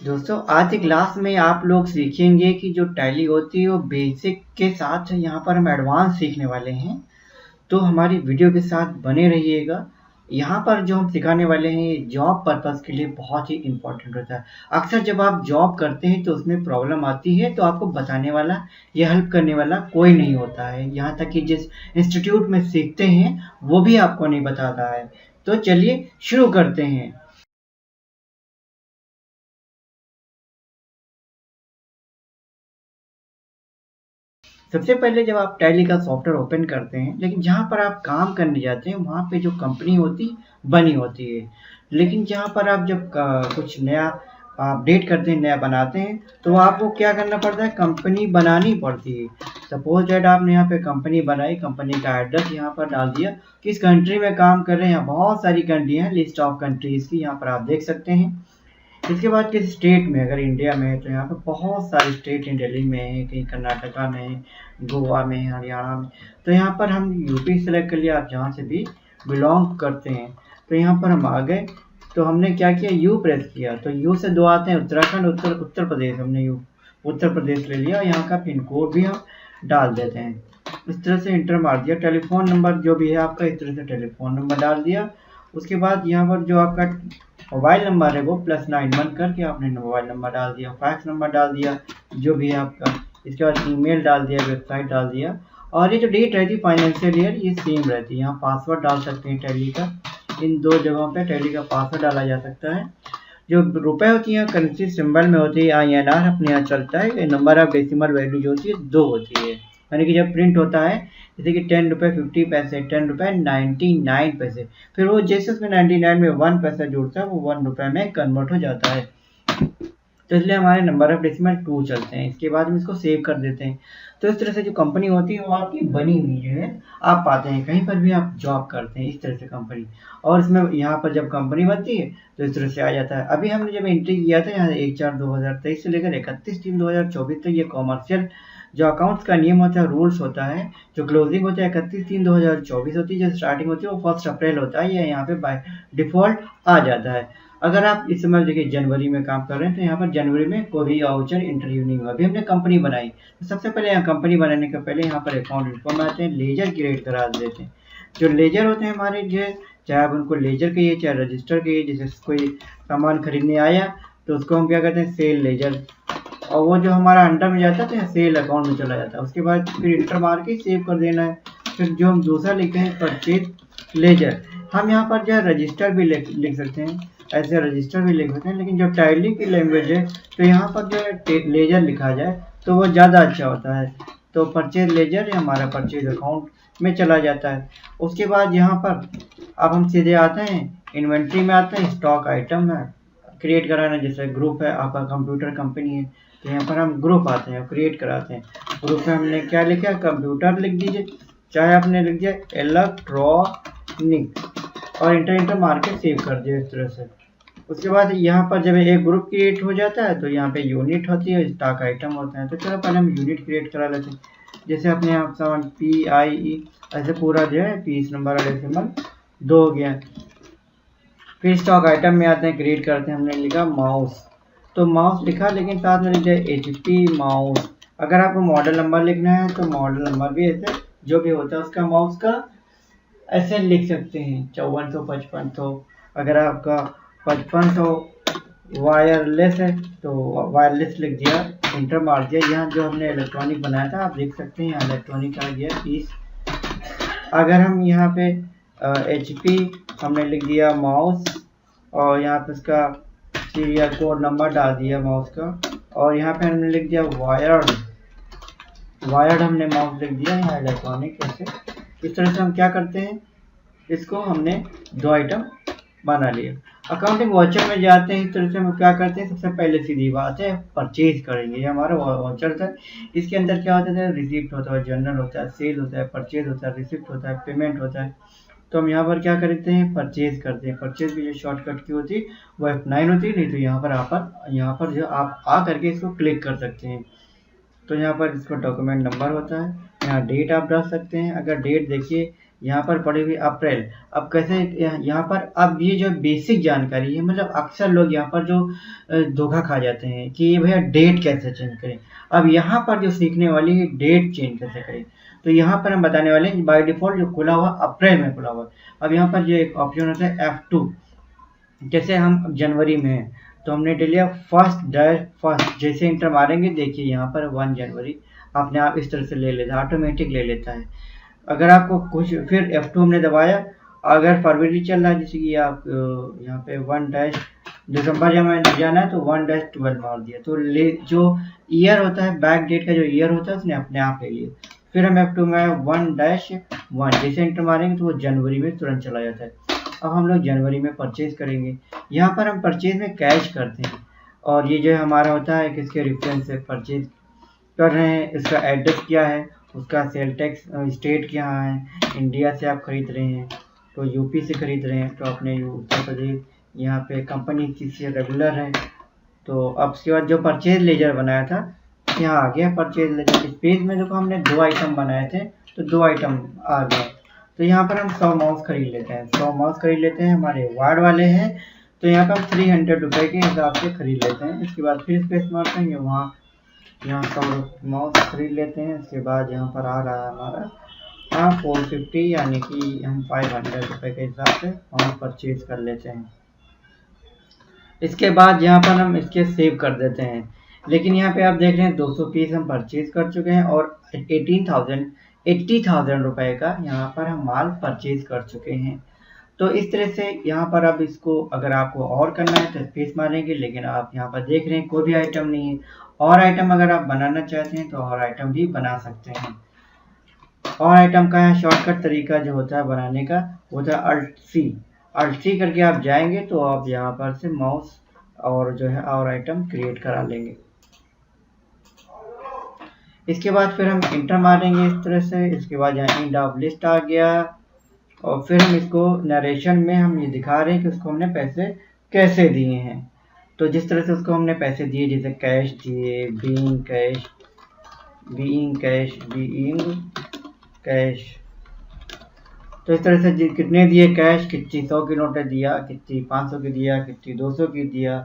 दोस्तों आज की क्लास में आप लोग सीखेंगे कि जो टैली होती है वो बेसिक के साथ यहाँ पर हम एडवांस सीखने वाले हैं। तो हमारी वीडियो के साथ बने रहिएगा। यहाँ पर जो हम सिखाने वाले हैं ये जॉब पर्पस के लिए बहुत ही इम्पोर्टेंट होता है। अक्सर जब आप जॉब करते हैं तो उसमें प्रॉब्लम आती है तो आपको बताने वाला या हेल्प करने वाला कोई नहीं होता है। यहाँ तक कि जिस इंस्टीट्यूट में सीखते हैं वो भी आपको नहीं बताता है। तो चलिए शुरू करते हैं। सबसे पहले जब आप टैली का सॉफ्टवेयर ओपन करते हैं, लेकिन जहाँ पर आप काम करने जाते हैं वहाँ पे जो कंपनी होती बनी होती है। लेकिन जहाँ पर आप जब कुछ नया अपडेट करते हैं, नया बनाते हैं, तो आपको क्या करना पड़ता है, कंपनी बनानी पड़ती है। सपोज डैट आपने यहाँ पे कंपनी बनाई, कंपनी का एड्रेस यहाँ पर डाल दिया, किस कंट्री में काम कर रहे हैं। यहाँ बहुत सारी कंट्री हैं, लिस्ट ऑफ कंट्रीज की यहाँ पर आप देख सकते हैं। इसके बाद किसी स्टेट में, अगर इंडिया में है तो यहाँ पे बहुत सारे स्टेट हैं, दिल्ली में है, कहीं कर्नाटका में है, गोवा में है, हरियाणा में। तो यहाँ पर हम यूपी सेलेक्ट कर लिया, आप जहाँ से भी बिलोंग करते हैं। तो यहाँ पर हम आ गए, तो हमने क्या किया, यू प्रेस किया। तो यू से दो आते हैं, उत्तराखंड, उत्तर प्रदेश। हमने यू उत्तर प्रदेश ले लिया। यहाँ का पिन कोड भी हम डाल देते हैं। इस तरह से इंटर मार दिया। टेलीफोन नंबर जो भी है आपका, इस तरह से टेलीफोन नंबर डाल दिया। उसके बाद यहाँ पर जो आपका मोबाइल नंबर है वो +91 करके आपने मोबाइल नंबर डाल दिया, फैक्स नंबर डाल दिया, जो भी है आपका। इसके बाद ईमेल डाल दिया, वेबसाइट डाल दिया। और ये जो डेट रहती है फाइनेंशियल ईयर, ये सेम रहती है। यहाँ पासवर्ड डाल सकते हैं टैली का, इन दो जगहों पे टैली का पासवर्ड डाला जा सकता है। जो रुपए होती हैं करेंसी सिंबल में होती है, INR अपने यहाँ चलता है। नंबर ऑफ डेसिमल वैल्यू जो होती है 2 होती है, यानी कि जब प्रिंट होता है जैसे कि 10 रुपये 50 पैसे, 10 रुपये 99 पैसे, फिर वो जैसे उसमें 99 में 1 पैसा जुड़ता है वो 1 रुपये में कन्वर्ट हो जाता है। तो इसलिए हमारे नंबर ऑफ डेसिमल 2 चलते हैं। इसके बाद हम इसको सेव कर देते हैं। तो इस तरह से जो कंपनी होती है वो आपकी बनी हुई जो है आप पाते हैं, कहीं पर भी आप जॉब करते हैं इस तरह से कंपनी। और इसमें यहाँ पर जब कंपनी बनती है तो इस तरह से आ जाता है। अभी हमने जब एंट्री किया था यहाँ 1/4/2023 से लेकर 31/3/2024 तक, ये कॉमर्शियल जो अकाउंट्स का नियम होता है, रूल्स होता है। जो क्लोजिंग होता है 31/3/2024 होती है, जो स्टार्टिंग होती है वो 1 अप्रैल होता है। ये यहाँ पे बाय डिफॉल्ट आ जाता है। अगर आप इस समय देखिए जनवरी में काम कर रहे हैं तो यहाँ पर जनवरी में कोई वाउचर इंटरव्यू नहीं हुआ। अभी हमने कंपनी बनाई, तो सबसे पहले यहाँ कंपनी बनाने के पहले यहाँ पर अकाउंट इन्फो में आते हैं, लेजर क्रिएट करा देते हैं। जो लेजर होते हैं हमारे, जो चाहे आप उनको लेजर कहिए चाहे रजिस्टर कहिए। जैसे कोई सामान खरीदने आया तो उसको हम क्या कहते हैं, सेल लेजर। और वो जो हमारा अंडर में जाता है तो यहाँ सेल अकाउंट में चला जाता है। उसके बाद फिर इंटर मार के सेव कर देना है। फिर जो हम दूसरा लिखते हैं परचेज लेजर, हम यहाँ पर जो है रजिस्टर भी लिख सकते हैं, ऐसे रजिस्टर भी लिख सकते हैं। लेकिन जो टैली की लैंग्वेज है तो यहाँ पर जो है लेजर लिखा जाए तो वो ज़्यादा अच्छा होता है। तो परचेज लेजर हमारा परचेज अकाउंट में चला जाता है। उसके बाद यहाँ पर अब हम सीधे आते हैं इन्वेंट्री में आते हैं, स्टॉक आइटम में क्रिएट कराना। जैसे ग्रुप है आपका, कंप्यूटर कंपनी है, तो यहाँ पर हम ग्रुप आते हैं, क्रिएट कराते हैं। ग्रुप में हमने क्या लिखा, कंप्यूटर लिख दीजिए, चाहे आपने लिख दिया इलेक्ट्रॉनिक, और इंटर मार के सेव कर दिया इस तरह से। उसके बाद यहाँ पर जब एक ग्रुप क्रिएट हो जाता है तो यहाँ पे यूनिट होती है, स्टॉक आइटम होता है। तो चलो पहले हम यूनिट क्रिएट करा लेते हैं। जैसे अपने यहाँ सामान PIE ऐसे पूरा जो है, पीस नंबर और डेसिमल 2 हो गया। फिर स्टॉक आइटम में आते हैं, क्रिएट करते हैं। हमने लिखा माउस, तो माउस लिखा, लेकिन साथ में लिख दिया HP माउस। अगर आपको मॉडल नंबर लिखना है तो मॉडल नंबर भी ऐसे जो भी होता है उसका माउस का ऐसे लिख सकते हैं, 5455। तो अगर आपका 5500 वायरलेस है तो वायरलेस लिख दिया, इंटर मार दिया। यहाँ जो हमने इलेक्ट्रॉनिक बनाया था आप देख सकते हैं, यहाँ इलेक्ट्रॉनिक आ गया पीस। अगर हम यहाँ पे HP हमने लिख दिया माउस, और यहाँ पे उसका सीरियल कोड नंबर डाल दिया माउस का। और यहाँ पे हमने लिख दिया वायर्ड हमने माउस लिख दिया, यहाँ इलेक्ट्रॉनिक। ऐसे इस तरह से हम क्या करते हैं, इसको हमने 2 आइटम बना लिया। अकाउंटिंग वाउचर में जाते हैं, इस तरह से हम क्या करते हैं, सबसे पहले सीधी बात है परचेज करेंगे। ये हमारा वाउचर था, इसके अंदर क्या होता है, रिसिप्ट होता है, जर्नल होता है, सेल होता है, परचेज होता है, रिसिप्ट होता है, पेमेंट होता है। तो हम यहाँ पर क्या करते हैं, परचेज करते हैं। परचेज की जो शॉर्टकट की होती है वो F9 होती है, नहीं तो यहाँ पर जो आप आ करके इसको क्लिक कर सकते हैं। तो यहाँ पर इसको डॉक्यूमेंट नंबर होता है, यहाँ डेट आप डाल सकते हैं। अगर डेट देखिए यहाँ पर पड़ी हुई अप्रैल। अब कैसे यहाँ पर अब ये जो बेसिक जानकारी है, मतलब अक्सर लोग यहाँ पर जो धोखा खा जाते हैं कि ये भैया डेट कैसे चेंज करें। अब यहाँ पर जो सीखने वाली है डेट चेंज कैसे करें, तो यहाँ पर हम बताने वाले हैं बाय डिफॉल्ट जो खुला हुआ अप्रैल में खुला हुआ। अब यहाँ पर जो एक ऑप्शन होता है F2, जैसे हम जनवरी में हैं तो हमने ले लिया फर्स्ट, जैसे इंटर मारेंगे देखिए यहाँ पर 1 जनवरी अपने आप इस तरह से ले लेता है, ऑटोमेटिक ले लेता है। अगर आपको कुछ फिर F2 हमने दबाया, अगर फरवरी चल रहा है जैसे कि आप यहाँ पे 1 दिसंबर जब जाना है तो 1-12 मार दिया, तो जो ईयर होता है बैक डेट का जो ईयर होता है उसने अपने आप ले लिया। फिर हम F2 में 1-1 जैसे इंटर मारेंगे तो वो जनवरी में तुरंत चला जाता है। अब हम लोग जनवरी में परचेज करेंगे, यहाँ पर हम परचेज में कैश करते हैं और ये जो हमारा होता है किसके रेफरेंस से परचेज कर रहे हैं, इसका एड्रेस क्या है, उसका सेल टैक्स स्टेट क्या है, इंडिया से आप खरीद रहे हैं तो यूपी से खरीद रहे हैं तो अपने उत्तर प्रदेश, यहाँ पे कंपनी किसी रेगुलर है। तो अब उसके बाद जो परचेज लेजर बनाया था यहाँ आ गया परचेज लेजर। इस पेज में देखो हमने 2 आइटम बनाए थे तो 2 आइटम आ गए। तो यहाँ पर हम 100 माउस खरीद लेते हैं, 100 माउस खरीद लेते हैं, हमारे वार्ड वाले हैं तो यहाँ पर हम 300 रुपये के हिसाब से खरीद लेते हैं। इसके बाद फिर स्पेस मारते हैं, वहाँ यहाँ 100 माउस खरीद लेते हैं। इसके बाद यहाँ पर आ रहा है हमारा 450, यानी कि हम 500 रुपये के हिसाब से माउस परचेज कर लेते हैं। इसके बाद यहाँ पर हम इसके सेव कर देते हैं, लेकिन यहाँ पे आप देख रहे हैं 200 पीस हम परचेज कर चुके हैं और 80,000 रुपये का यहाँ पर हम माल परचेज कर चुके हैं। तो इस तरह से यहाँ पर अब इसको अगर आपको और करना है तो स्पेस मारेंगे, लेकिन आप यहाँ पर देख रहे हैं कोई भी आइटम नहीं है। और आइटम अगर आप बनाना चाहते हैं तो और आइटम भी बना सकते हैं। और आइटम का शॉर्टकट तरीका जो होता है बनाने का वो होता है अल्ट सी करके आप जाएंगे तो आप यहाँ पर से माउस और जो है और आइटम क्रिएट करा लेंगे। इसके बाद फिर हम इंटर मारेंगे इस तरह से। इसके बाद यहाँ एंड ऑफ लिस्ट आ गया और फिर हम इसको नरेशन में हम ये दिखा रहे हैं कि उसको हमने पैसे कैसे दिए हैं। तो जिस तरह से उसको हमने पैसे दिए, जैसे कैश दिए, बीइंग कैश, तो इस तरह से कितने दिए कैश, कितनी 100 की नोटें दिया, कितनी 500 की दिया, कितनी 200 की दिया,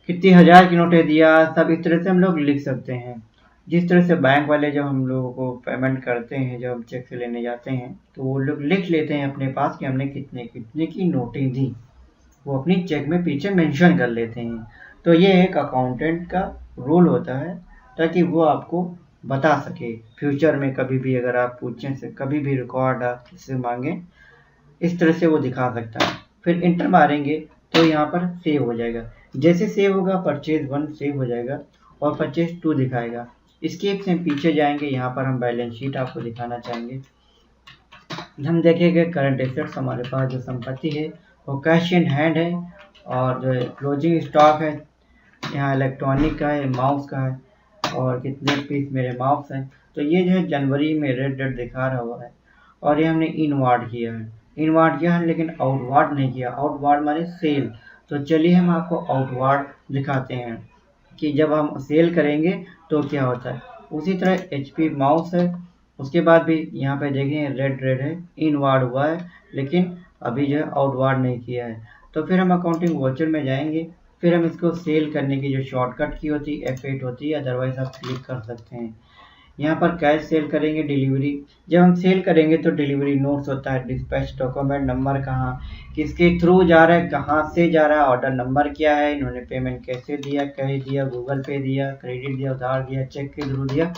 कितनी 1000 की नोटें दिया, सब इस तरह से हम लोग लिख सकते हैं। जिस तरह से बैंक वाले जब हम लोगों को पेमेंट करते हैं, जब हम चेक से लेने जाते हैं तो वो लोग लिख लेते हैं अपने पास कि हमने कितने कितने की नोटें दी, वो अपनी चेक में पीछे मेंशन कर लेते हैं। तो ये एक अकाउंटेंट का रोल होता है ताकि वो आपको बता सके फ्यूचर में कभी भी अगर आप पूछें से कभी भी रिकॉर्ड आप इससे मांगे, इस तरह से वो दिखा सकता है। फिर इंटर मारेंगे तो यहाँ पर सेव हो जाएगा। जैसे सेव होगा परचेज 1 सेव हो जाएगा और परचेज 2 दिखाएगा। इसके से पीछे जाएंगे, यहाँ पर हम बैलेंस शीट आपको दिखाना चाहेंगे। हम देखेंगे करंट एसेट्स, हमारे पास जो संपत्ति है वो कैश इन हैंड है और जो क्लोजिंग स्टॉक है यहाँ इलेक्ट्रॉनिक का है, माउस का है और कितने पीस मेरे माउस हैं। तो ये जो है जनवरी में रेड दिखा रहा हुआ है और ये हमने इनवार्ड किया है लेकिन आउटवार्ड नहीं किया। आउटवार्ड माने सेल। तो चलिए हम आपको आउटवार्ड दिखाते हैं कि जब हम सेल करेंगे तो क्या होता है। उसी तरह HP माउस है, उसके बाद भी यहाँ पे देखें रेड है, इनवार्ड हुआ है लेकिन अभी जो है आउटवार्ड नहीं किया है। तो फिर हम अकाउंटिंग वाउचर में जाएंगे, फिर हम इसको सेल करने की जो शॉर्टकट की होती है F8 होती है, अदरवाइज आप क्लिक कर सकते हैं। यहाँ पर कैश सेल करेंगे, डिलीवरी जब हम सेल करेंगे तो डिलीवरी नोट्स होता है, डिस्पैच डॉक्यूमेंट नंबर कहाँ किसके थ्रू जा रहा है, कहाँ से जा रहा है, ऑर्डर नंबर क्या है, इन्होंने पेमेंट कैसे दिया, कैश दिया, गूगल पे दिया, क्रेडिट दिया, उधार दिया, चेक के थ्रू दिया,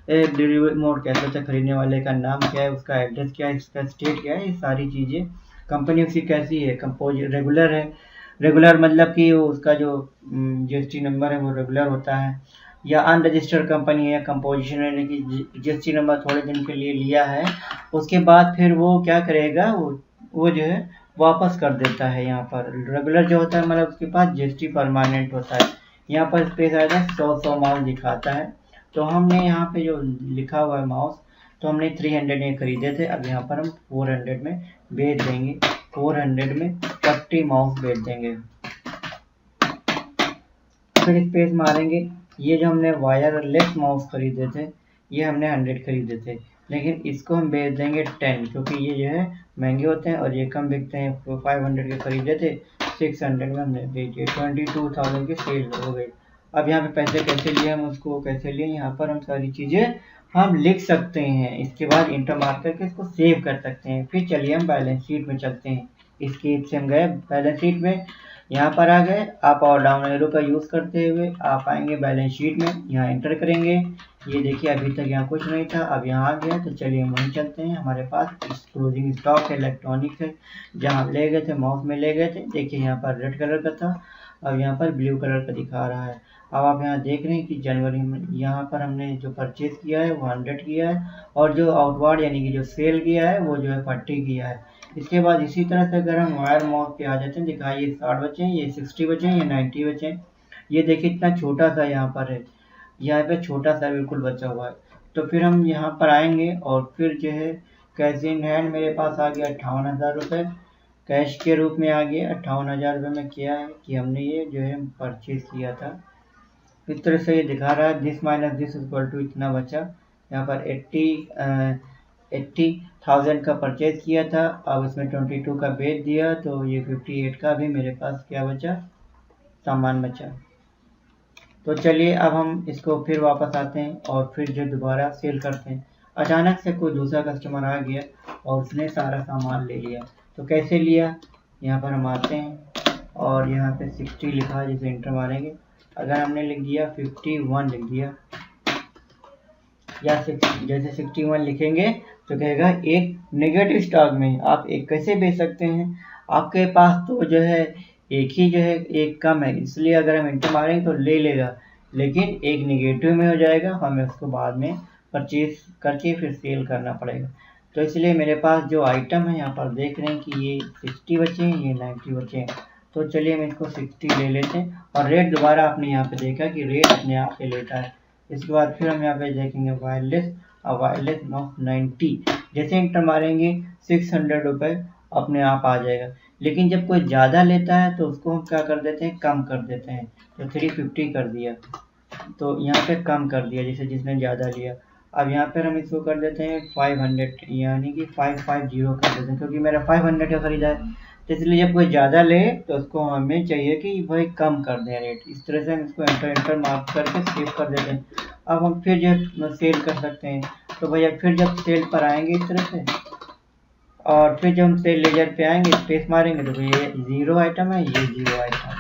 डिलीवरी मोड कैसा था, खरीदने वाले का नाम क्या है, उसका एड्रेस क्या है, इसका स्टेट क्या है, ये सारी चीज़ें। कंपनी उसकी कैसी है, रेगुलर है, रेगुलर मतलब कि उसका जो GST नंबर है वो रेगुलर होता है, या अनरजिस्टर्ड कंपनी है, कंपोजिशन यानी कि GST नंबर थोड़े दिन के लिए लिया है, उसके बाद फिर वो क्या करेगा, वो जो है वापस कर देता है। यहाँ पर रेगुलर जो होता है मतलब उसके पास GST परमानेंट होता है। यहाँ पर स्पेस आएगा 100 माउस दिखाता है। तो हमने यहाँ पे जो लिखा हुआ है माउस, तो हमने 300 में खरीदे थे, अब यहाँ पर हम 400 में बेच देंगे, 400 में 40 माउस बेच देंगे। फिर स्पेस मारेंगे। ये जो हमने वायरलेस माउस खरीदे थे ये हमने 100 खरीदे थे, लेकिन इसको हम बेच देंगे 10, क्योंकि ये जो है महंगे होते हैं और ये कम बिकते हैं। 500 के खरीदे थे, 600 में हमने बेच दिए, 22,000 की सेल हो गई। अब यहाँ पे पैसे कैसे लिए, हम उसको कैसे लिए, यहाँ पर हम सारी चीज़ें हम लिख सकते हैं। इसके बाद इंटर मार करके इसको सेव कर सकते हैं। फिर चलिए हम बैलेंस शीट में चलते हैं। इसके से हम गए बैलेंस शीट में, यहाँ पर आ गए। अप और डाउन एरो का यूज़ करते हुए आप आएंगे बैलेंस शीट में, यहाँ एंटर करेंगे। ये देखिए अभी तक यहाँ कुछ नहीं था, अब यहाँ आ गया। तो चलिए हम वहीं चलते हैं। हमारे पास क्लोजिंग स्टॉक है, इलेक्ट्रॉनिक्स है, जहाँ ले गए थे माउस में ले गए थे। देखिए यहाँ पर रेड कलर का था, अब यहाँ पर ब्लू कलर का दिखा रहा है। अब आप यहाँ देख रहे हैं कि जनवरी में यहाँ पर हमने जो परचेज किया है वो 100 किया है, और जो आउटवार्ड यानी कि जो सेल किया है वो जो है 40 किया है। इसके बाद इसी तरह से अगर हम वायर माउस पे आ जाते हैं, दिखाइए 60 बचे हैं, ये 60 बचे हैं, ये 90 बचे हैं। ये देखिए इतना छोटा सा यहाँ पर है, यहाँ पे छोटा सा बिल्कुल बचा हुआ है। तो फिर हम यहाँ पर आएंगे और फिर जो है कैश इन हैंड मेरे पास आ गया 58,000 रुपये, कैश के रूप में आ गया 58,000 रुपये में। क्या है कि हमने ये जो है परचेज किया था, इस तरह से ये दिखा रहा है this minus this equal to इतना बचा। यहाँ पर 80,000 का परचेज किया था, अब इसमें 22 का बेच दिया, तो ये 58 का भी मेरे पास क्या बचा, सामान बचा। तो चलिए अब हम इसको फिर वापस आते हैं और फिर जो दोबारा सेल करते हैं। अचानक से कोई दूसरा कस्टमर आ गया और उसने सारा सामान ले लिया। तो कैसे लिया, यहाँ पर हम आते हैं और यहाँ पे 60 लिखा है, जिसे इंटर मारेंगे। अगर हमने लिख दिया 51 लिख दिया, या जैसे 61 लिखेंगे तो कहेगा एक नेगेटिव स्टॉक में आप एक कैसे बेच सकते हैं, आपके पास तो जो है एक ही जो है एक कम है, इसलिए अगर हम इंटर मारेंगे तो ले लेगा, लेकिन एक नेगेटिव में हो जाएगा, हमें उसको बाद में परचेज करके फिर सेल करना पड़ेगा। तो इसलिए मेरे पास जो आइटम है यहाँ पर देख रहे हैं कि ये 60 बचे हैं, ये 90 बचे हैं। तो चलिए हम इसको 60 ले लेते हैं, और रेट दोबारा आपने यहाँ पे देखा कि रेट अपने आप से लेता है। इसके बाद फिर हम यहाँ पे देखेंगे वायरलेस, और वायरलेस नॉट 90, जैसे इंटर मारेंगे 600 रुपये अपने आप आ जाएगा। लेकिन जब कोई ज़्यादा लेता है तो उसको हम क्या कर देते हैं, कम कर देते हैं। तो 350 कर दिया, तो यहाँ पे कम कर दिया जैसे जिसने ज़्यादा लिया। अब यहाँ पर हम इसको कर देते हैं 500, यानी कि 550 कर देते हैं, क्योंकि मेरा 500 का खरीदा है। तो इसलिए जब कोई ज़्यादा ले तो उसको हमें चाहिए कि वही कम कर दें रेट। इस तरह से हम इसको एंटर मार्क करके सेव कर देते हैं। अब हम फिर जो सेल कर सकते हैं, तो भैया फिर जब सेल पर आएंगे इस तरह से, और फिर जब हम सेल लेजर पे आएंगे स्पेस मारेंगे तो ये 0 आइटम है, ये 0 आइटम है,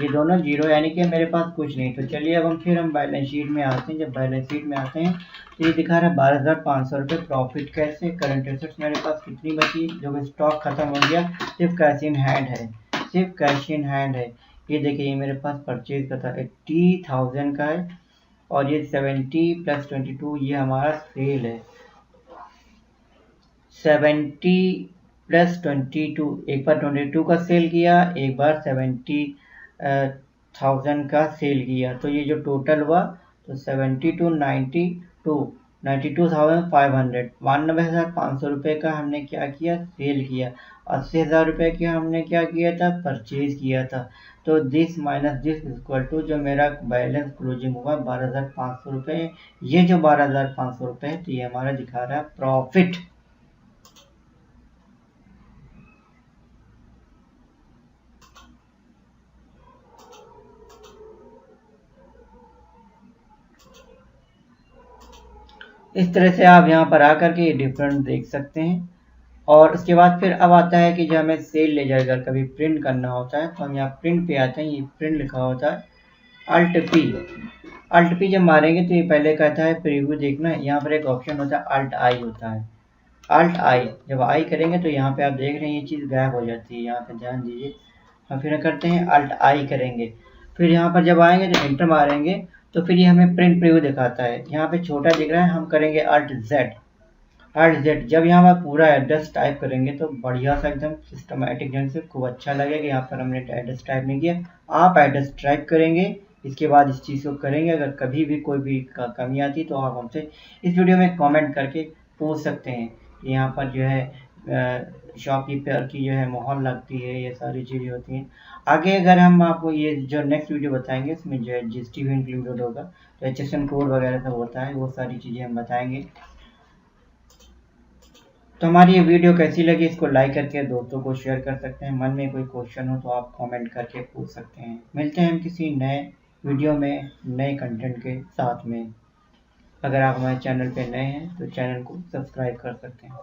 ये दोनों 0, यानी कि मेरे पास कुछ नहीं। तो चलिए अब हम फिर हम बैलेंस शीट में आते हैं। जब बैलेंस शीट में आते हैं तो ये दिखा रहा है 12,500 रुपये प्रॉफिट। कैसे, करंट एसेट्स मेरे पास कितनी बची, जो कि स्टॉक खत्म हो गया, सिर्फ कैश इन हैंड है, सिर्फ कैश इन हैंड है। ये देखिए ये मेरे पास परचेज का था 80,000 का है, और ये 70 + 22 ये हमारा सेल है। 70 + 22, एक बार 22 का सेल किया, एक बार 70,000 का सेल किया, तो ये जो टोटल हुआ तो 72 92 92,500, 92,500 रुपये का हमने क्या किया, सेल किया। 80,000 रुपये का हमने क्या किया था, परचेज किया था। तो this minus this equal to जो मेरा बैलेंस क्लोजिंग हुआ 12,500 रुपये। ये जो 12,500 रुपये है तो ये हमारा दिखा रहा है प्रॉफिट। इस तरह से आप यहाँ पर आकर के ये डिफरेंस देख सकते हैं। और उसके बाद फिर अब आता है कि जब हमें सेल लेजर अगर कभी प्रिंट करना होता है तो हम यहाँ प्रिंट पे आते हैं, ये प्रिंट लिखा होता है अल्ट पी जब मारेंगे तो ये पहले कहता है प्रीव्यू देखना, यहाँ पर एक ऑप्शन होता है अल्ट आई होता है। अल्ट आई जब आई करेंगे तो यहाँ पे आप देख रहे हैं ये चीज़ गायब हो जाती है, यहाँ पे ध्यान दीजिए। हम फिर करते हैं अल्ट आई करेंगे, फिर यहाँ पर जब आएंगे तो एंटर मारेंगे तो फिर ये हमें प्रिंट प्रीव्यू दिखाता है। यहाँ पे छोटा दिख रहा है, हम करेंगे अल्ट जेड। जब यहाँ पर पूरा एड्रेस टाइप करेंगे तो बढ़िया सा एकदम सिस्टमेटिक ढंग से खूब अच्छा लगेगा। यहाँ पर हमने एड्रेस टाइप नहीं किया, आप एड्रेस टाइप करेंगे, इसके बाद इस चीज़ को करेंगे। अगर कभी भी कोई भी कमी आती तो आप हमसे इस वीडियो में कमेंट करके पूछ सकते हैं। यहाँ पर जो है शॉपकीपर की जो है मोहर लगती है, ये सारी चीज़ें होती हैं। आगे अगर हम आपको ये जो नेक्स्ट वीडियो बताएंगे इसमें जो है जीएसटी भी इंक्लूडेड होगा, तो HSN कोड वगैरह सब होता है, वो सारी चीज़ें हम बताएंगे। तो हमारी ये वीडियो कैसी लगी, इसको लाइक करके दोस्तों को शेयर कर सकते हैं। मन में कोई क्वेश्चन हो तो आप कमेंट करके पूछ सकते हैं। मिलते हैं हम किसी नए वीडियो में नए कंटेंट के साथ में। अगर आप हमारे चैनल पे नए हैं तो चैनल को सब्सक्राइब कर सकते हैं।